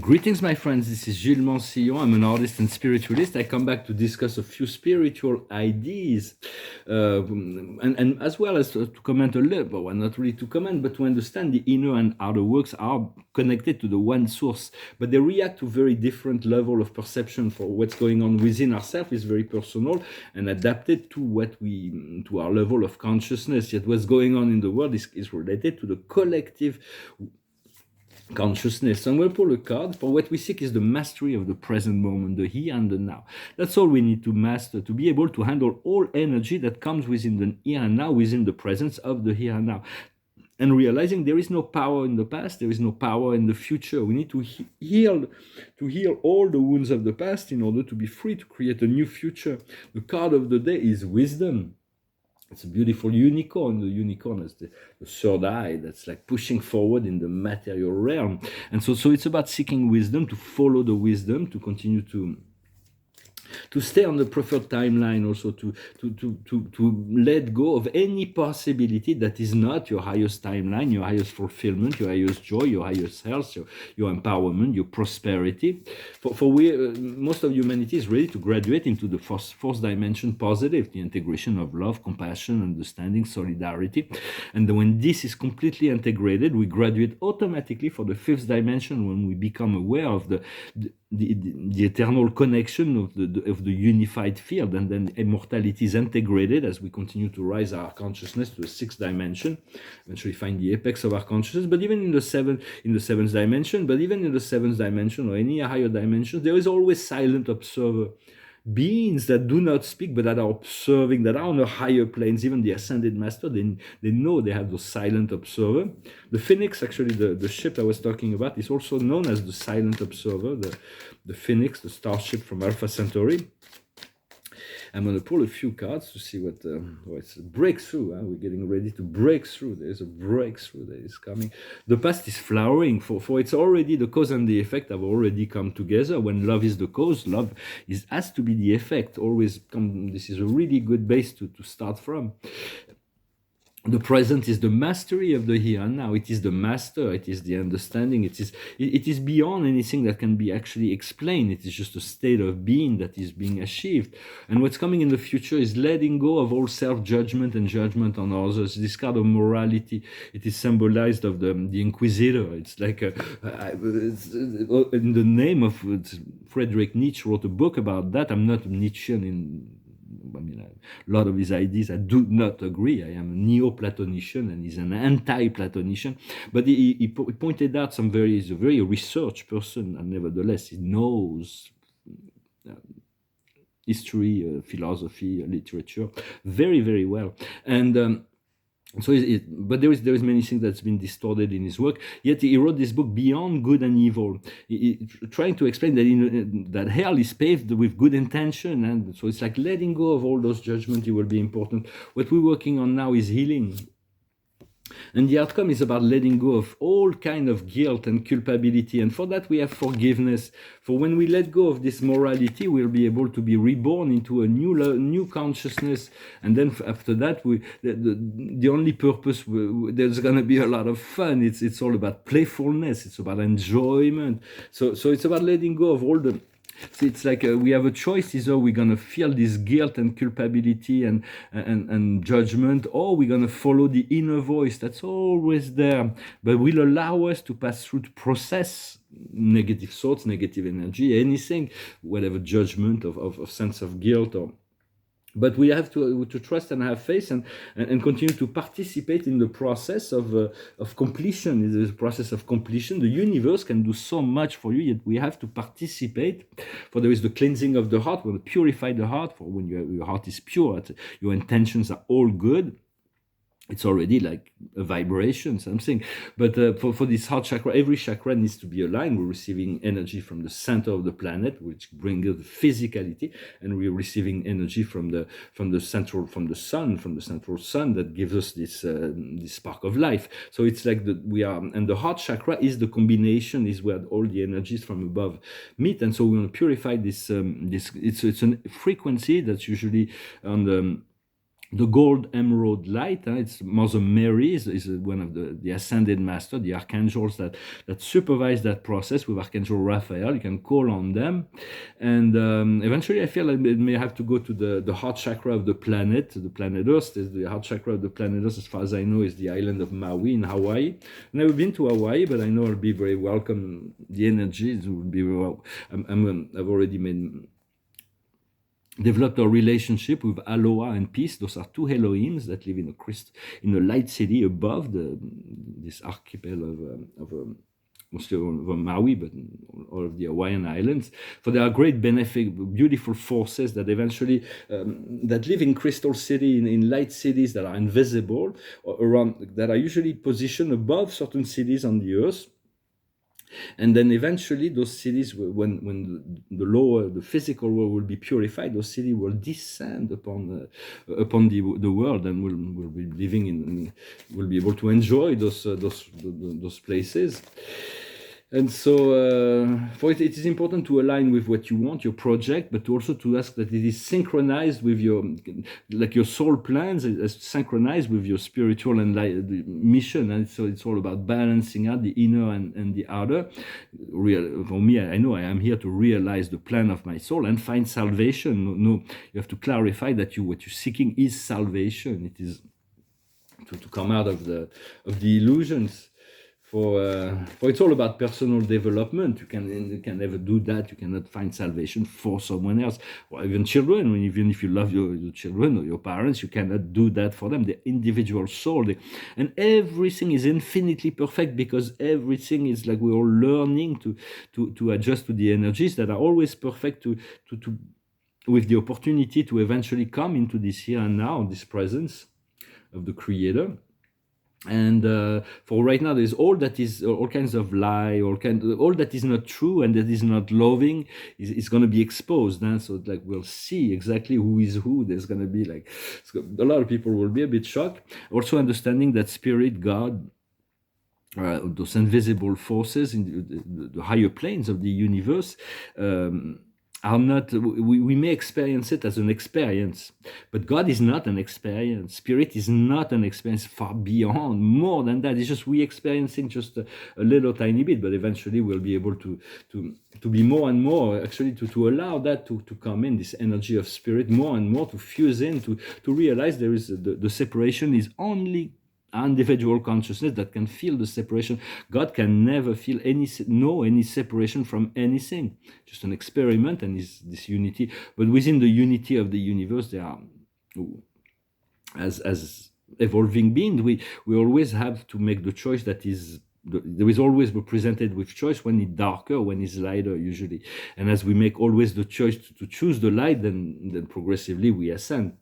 Greetings, my friends. This is Gilles Mancillon. I'm an artist and spiritualist. I come back to discuss a few spiritual ideas, and as well as to comment a little, well, not really to comment, but to understand the inner and outer works are connected to the one source, but they react to very different level of perception for what's going on within ourselves is very personal and adapted to to our level of consciousness. Yet what's going on in the world is related to the collective consciousness. And we'll pull a card. For what we seek is the mastery of the present moment, the here and the now. That's all we need to master, to be able to handle all energy that comes within the here and now, within the presence of the here and now. And realizing there is no power in the past, there is no power in the future. We need to heal all the wounds of the past in order to be free to create a new future. The card of the day is wisdom. It's a beautiful unicorn. The unicorn has the third eye that's like pushing forward in the material realm. And so it's about seeking wisdom, to follow the wisdom, to continue to stay on the preferred timeline, also to let go of any possibility that is not your highest timeline, your highest fulfillment, your highest joy, your highest health, your empowerment, your prosperity. For most of humanity is ready to graduate into the fourth dimension, positive, the integration of love, compassion, understanding, solidarity. And when this is completely integrated, we graduate automatically for the fifth dimension, when we become aware of the eternal connection of the unified field, and then immortality is integrated as we continue to rise our consciousness to the sixth dimension, eventually find the apex of our consciousness. But even in the seventh dimension, or any higher dimension, there is always silent observer, beings that do not speak but that are observing, that are on the higher planes. Even the ascended master, they know they have those silent observer. The phoenix, actually the ship I was talking about, is also known as the silent observer, the phoenix, the starship from Alpha Centauri. I'm going to pull a few cards to see what it's a breakthrough. We're getting ready to break through. There's a breakthrough that is coming. The past is flowering, for it's already the cause and the effect have already come together. When love is the cause, love has to be the effect. Always come. This is a really good base to start from. The present is the mastery of the here and now. It is the master. It is the understanding. It is beyond anything that can be actually explained. It is just a state of being that is being achieved. And what's coming in the future is letting go of all self-judgment and judgment on others. This kind of morality, it is symbolized of the inquisitor. It's like in the name of Friedrich Nietzsche wrote a book about that. I'm not Nietzschean a lot of his ideas I do not agree. I am a Neo-Platonician and he's an anti-Platonician. But he pointed out he's a very research person, and nevertheless he knows history, philosophy, literature very, very well. And but there is many things that's been distorted in his work. Yet he wrote this book, Beyond Good and Evil, trying to explain that that hell is paved with good intention, and so it's like letting go of all those judgments. It will be important. What we're working on now is healing. And the outcome is about letting go of all kind of guilt and culpability. And for that, we have forgiveness. For when we let go of this morality, we'll be able to be reborn into a new consciousness. And then after that, the only purpose, there's going to be a lot of fun. It's all about playfulness. It's about enjoyment. So it's about letting go of all the... So it's like we have a choice: either we're gonna feel this guilt and culpability and judgment, or we're gonna follow the inner voice that's always there, but will allow us to pass through, to process negative thoughts, negative energy, anything, whatever judgment of sense of guilt or... But we have to trust and have faith and continue to participate in the process of completion. In the process of completion, the universe can do so much for you, yet we have to participate. For there is the cleansing of the heart. We want to purify the heart. For when your heart is pure, your intentions are all good, it's already like a vibration, something. But for this heart chakra, every chakra needs to be aligned. We're receiving energy from the center of the planet, which brings the physicality, and we're receiving energy from the central sun that gives us this spark of life. So it's like and the heart chakra is the combination, is where all the energies from above meet. And so we want to purify this. It's a frequency that's usually on the the gold emerald light. It's Mother Mary is one of the ascended master, the archangels that supervise that process with Archangel Raphael. You can call on them, and eventually I feel I may have to go to the heart chakra of the planet Earth. The heart chakra of the planet Earth, as far as I know, is the island of Maui in Hawaii. Never been to Hawaii, but I know I'll be very welcome. The energies will be well. I've already developed a relationship with Aloha and Peace. Those are two Elohims that live in a light city above this archipel of mostly over Maui, but all of the Hawaiian Islands. For there are great benefit, beautiful forces that eventually that live in Crystal City, in light cities that are invisible, or around, that are usually positioned above certain cities on the Earth. And then eventually those cities, when the physical world will be purified, those cities will descend upon the world, and will be living will be able to enjoy those places. And so for it is important to align with what you want, your project, but also to ask that it is synchronized with your soul plans, is synchronized with your spiritual and mission. And so it's all about balancing out the inner and the outer. For me, I know I am here to realize the plan of my soul and find salvation. No, you have to clarify that what you're seeking is salvation. It is to come out of the illusions. For it's all about personal development. You can never do that. You cannot find salvation for someone else, or even children. Even if you love your children or your parents, you cannot do that for them. The individual soul, and everything is infinitely perfect, because everything is like we're all learning to adjust to the energies that are always perfect. With the opportunity to eventually come into this here and now, this presence of the Creator. And for right now, there's all kinds of lie, all that is not true and that is not loving is going to be exposed. So like we'll see exactly who is who. There's going to be a lot of people will be a bit shocked. Also understanding that Spirit, God, those invisible forces in the higher planes of the universe, are not, we may experience it as an experience, but God is not an experience. Spirit is not an experience, far beyond, more than that. It's just we experiencing just a little tiny bit, but eventually we'll be able to be more and more, actually to allow that to come in, this energy of Spirit, more and more to fuse in, to realize there is the separation is only individual consciousness that can feel the separation. God can never feel any separation from anything. Just an experiment and this unity. But within the unity of the universe, there are, as evolving beings, we always have to make the choice that is. There is always represented with choice when it's darker, when it's lighter, usually. And as we make always the choice to choose the light, then progressively we ascend.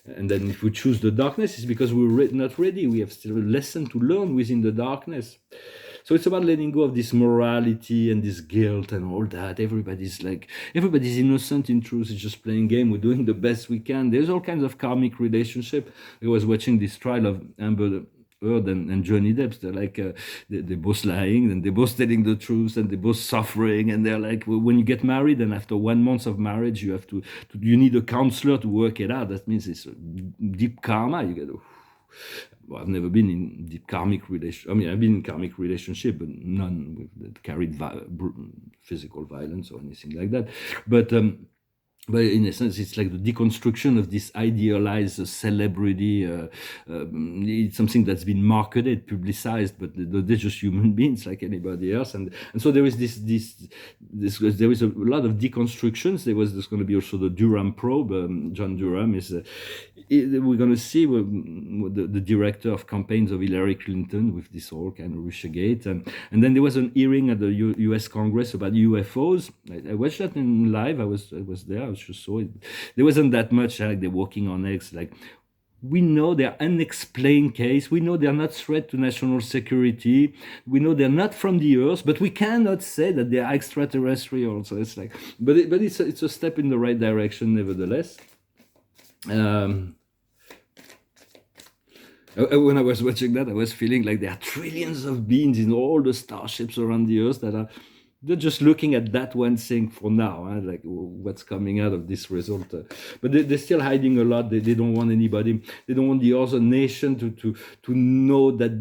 And then if we choose the darkness, it's because we're not ready. We have still a lesson to learn within the darkness. So it's about letting go of this morality and this guilt and all that. Everybody's innocent in truth. It's just playing game. We're doing the best we can. There's all kinds of karmic relationship. I was watching this trial of Amber Heard and Johnny Depp. They're like they're both lying and they're both telling the truth and they're both suffering, and they're like, when you get married and after 1 month of marriage you have you need a counselor to work it out. That means it's deep karma. You get I've never been in deep karmic relation. I mean, I've been in karmic relationship, but none that carried physical violence or anything like that. But in a sense, it's like the deconstruction of this idealized celebrity. It's something that's been marketed, publicized, but they're just human beings like anybody else. And so there is there is a lot of deconstructions. There's going to be also the Durham probe. John Durham is. We're going to see the director of campaigns of Hillary Clinton with this whole kind of Russiagate, and then there was an hearing at the U.S. Congress about UFOs. I watched that in live. I was there. I just saw it. There wasn't that much like they're walking on eggs. Like, we know they're unexplained case. We know they're not threat to national security. We know they're not from the Earth, but we cannot say that they're extraterrestrial. So it's like, but it's a step in the right direction, nevertheless. When I was watching that, I was feeling like there are trillions of beings in all the starships around the Earth that are they're just looking at that one thing for now, huh? Like what's coming out of this result. But they're still hiding a lot. They don't want anybody. They don't want the other nation to know that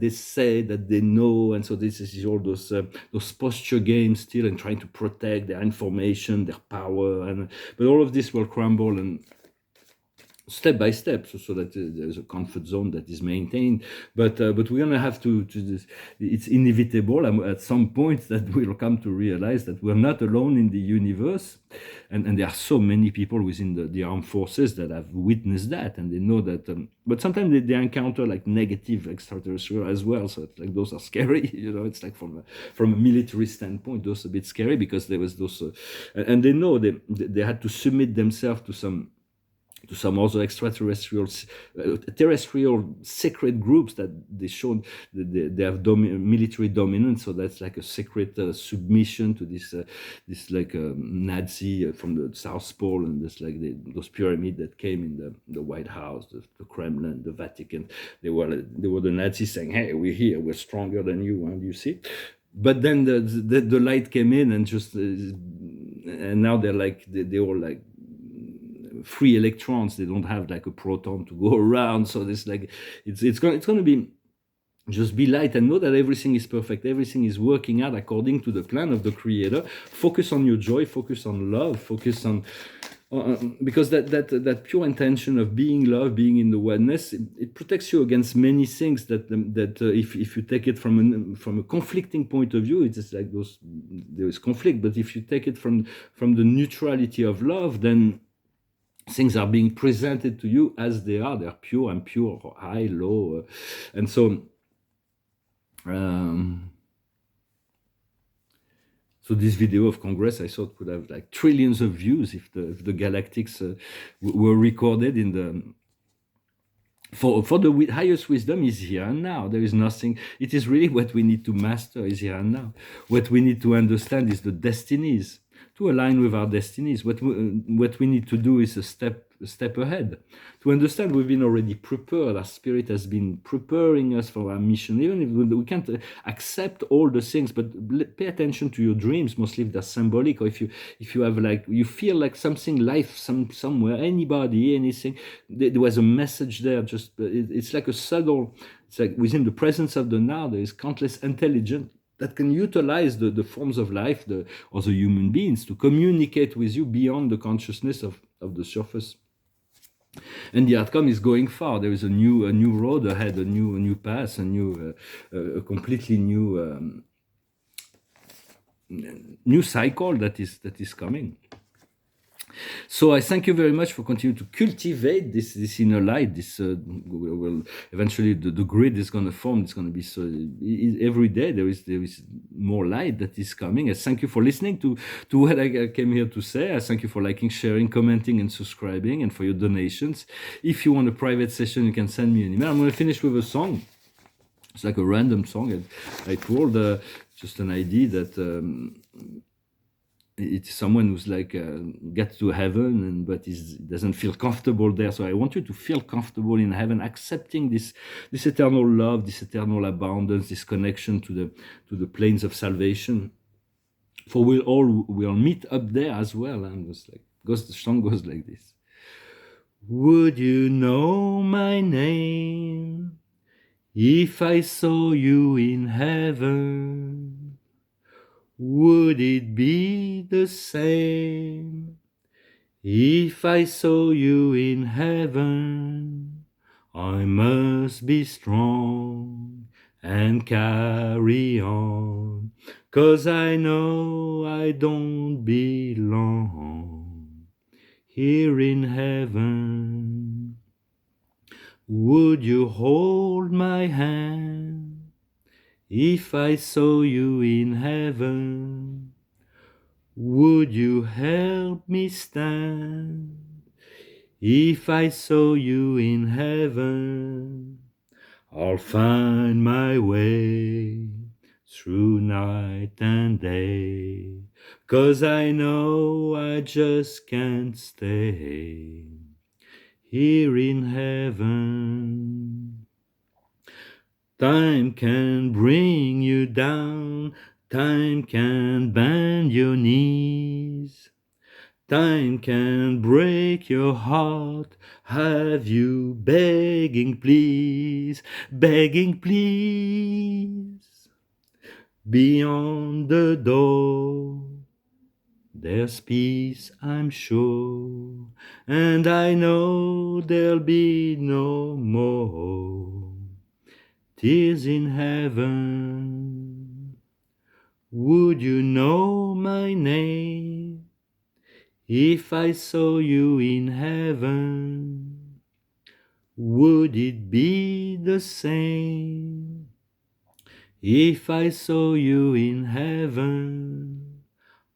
they say that they know. And so this is all those posture games still, and trying to protect their information, their power, and but all of this will crumble and step by step, so that there's a comfort zone that is maintained. But we're gonna have to this, it's inevitable at some point that we'll come to realize that we're not alone in the universe, and there are so many people within the armed forces that have witnessed that, and they know that. But sometimes they encounter like negative extraterrestrial as well, so it's like those are scary. It's like from a military standpoint, those are a bit scary, because there was those, and they know they had to submit themselves to some other extraterrestrial, terrestrial secret groups that they showed that they have military dominance. So that's like a secret submission to this like Nazi from the South Pole, and this like those pyramids that came in the White House, the Kremlin, the Vatican. They were the Nazis saying, "Hey, we're here, we're stronger than you," and you see. But then the light came in, and just and now they're like they all like free electrons. They don't have like a proton to go around. So this like it's going to be just be light, and know that everything is perfect, everything is working out according to the plan of the Creator. Focus on your joy, focus on love, focus on because that pure intention of being love, being in the oneness, it protects you against many things that if you take it from a conflicting point of view, it's like there is conflict. But if you take it from the neutrality of love, then things are being presented to you as they are. They're pure and pure, high, low, and so. So this video of Congress, I thought, could have like trillions of views if the galactics were recorded in the. For the highest wisdom is here and now. There is nothing. It is really what we need to master is here and now. What we need to understand is the destinies, to align with our destinies. What we need to do is a step ahead. To understand we've been already prepared. Our spirit has been preparing us for our mission. Even if we can't accept all the things, but pay attention to your dreams. Mostly if they're symbolic, or if you have like you feel like something, life, somewhere, anybody, anything. There was a message there. Just it's like a subtle. It's like within the presence of the now. There is countless intelligence that can utilize the forms of life, or the human beings, to communicate with you beyond the consciousness of the surface. And the outcome is going far. There is a new road ahead, a new path, a completely new cycle that is coming. So I thank you very much for continuing to cultivate this inner light. This will eventually the grid is going to form. It's going to be so every day there is more light that is coming. I thank you for listening to what I came here to say. I thank you for liking, sharing, commenting, and subscribing, and for your donations. If you want a private session, you can send me an email. I'm going to finish with a song. It's like a random song. I told just an idea that. It's someone who's like gets to heaven but doesn't feel comfortable there. So I want you to feel comfortable in heaven, accepting this eternal love, this eternal abundance, this connection to the planes of salvation. For we'll meet up there as well. And it's like the song goes like this: would you know my name if I saw you in heaven? Would it be the same if I saw you in heaven? I must be strong and carry on, 'cause I know I don't belong here in heaven. Would you hold my hand if I saw you in heaven? Would you help me stand if I saw you in heaven? I'll find my way through night and day, 'cause I know I just can't stay here in heaven. Time can bring you down, Time can bend your knees. Time can break your heart. Have you begging, please, begging, please? Beyond the door, there's peace, I'm sure, and I know there'll be no more tears in heaven. Would you know my name if I saw you in heaven? Would it be the same if I saw you in heaven?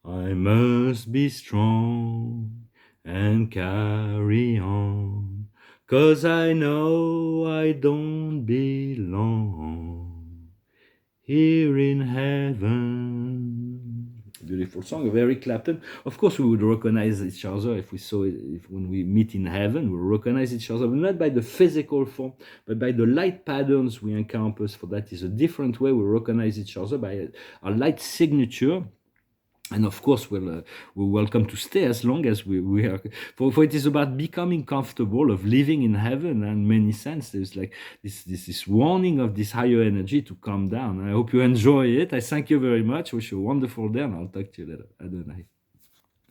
I must be strong and carry on, 'cause I know I don't belong here in heaven. Beautiful song, very Clapton. Of course, we would recognize each other if we saw it. If when we meet in heaven, we recognize each other, not by the physical form, but by the light patterns we encounter. For that is a different way we recognize each other by a light signature. And of course, we're welcome to stay as long as we are. For it is about becoming comfortable of living in heaven. And many sense, there's like this warning of this higher energy to come down. I hope you enjoy it. I thank you very much. Wish you a wonderful day, and I'll talk to you later. Adonai.